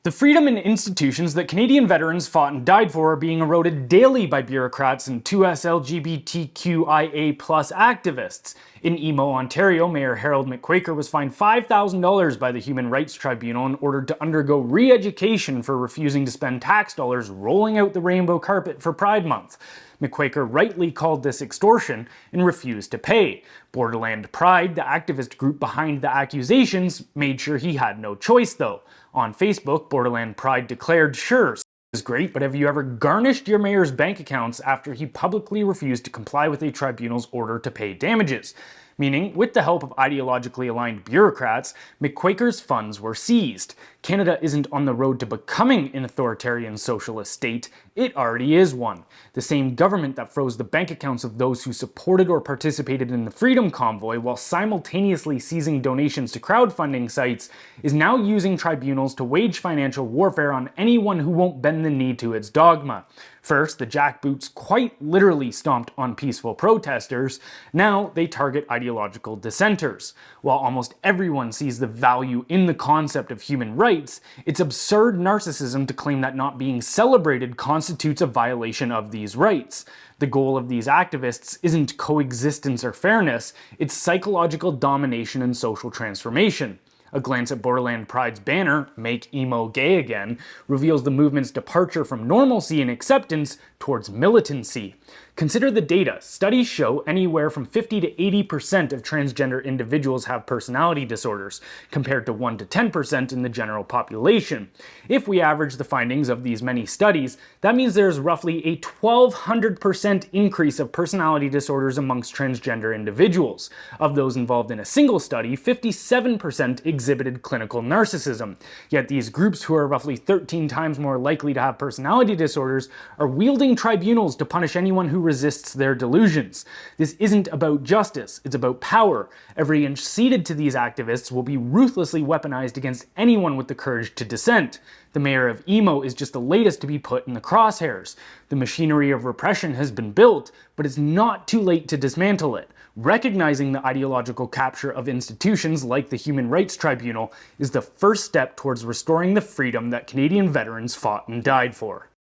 The freedom and institutions that Canadian veterans fought and died for are being eroded daily by bureaucrats and 2S LGBTQIA+ activists. In Emo, Ontario, Mayor Harold McQuaker was fined $5,000 by the Human Rights Tribunal in order to undergo re-education for refusing to spend tax dollars rolling out the rainbow carpet for Pride Month. McQuaker rightly called this extortion and refused to pay. Borderland Pride, the activist group behind the accusations, made sure he had no choice though. On Facebook, Borderland Pride declared, "Sure, is great, but have you ever garnished your mayor's bank accounts after he publicly refused to comply with a tribunal's order to pay damages?" Meaning, with the help of ideologically aligned bureaucrats, McQuaker's funds were seized. Canada isn't on the road to becoming an authoritarian socialist state, it already is one. The same government that froze the bank accounts of those who supported or participated in the Freedom Convoy while simultaneously seizing donations to crowdfunding sites is now using tribunals to wage financial warfare on anyone who won't bend the knee to its dogma. First, the jackboots quite literally stomped on peaceful protesters. Now they target ideological dissenters. While almost everyone sees the value in the concept of human rights, it's absurd narcissism to claim that not being celebrated constitutes a violation of these rights. The goal of these activists isn't coexistence or fairness, it's psychological domination and social transformation. A glance at Borderland Pride's banner, "Make Emo Gay Again," reveals the movement's departure from normalcy and acceptance towards militancy. Consider the data. Studies show anywhere from 50 to 80% of transgender individuals have personality disorders, compared to 1 to 10% in the general population. If we average the findings of these many studies, that means there's roughly a 1,200% increase of personality disorders amongst transgender individuals. Of those involved in a single study, 57% exhibited clinical narcissism. Yet these groups, who are roughly 13 times more likely to have personality disorders, are wielding tribunals to punish anyone who resists their delusions. This isn't about justice, it's about power. Every inch ceded to these activists will be ruthlessly weaponized against anyone with the courage to dissent. The mayor of Emo is just the latest to be put in the crosshairs. The machinery of repression has been built, but it's not too late to dismantle it. Recognizing the ideological capture of institutions like the Human Rights Tribunal is the first step towards restoring the freedom that Canadian veterans fought and died for.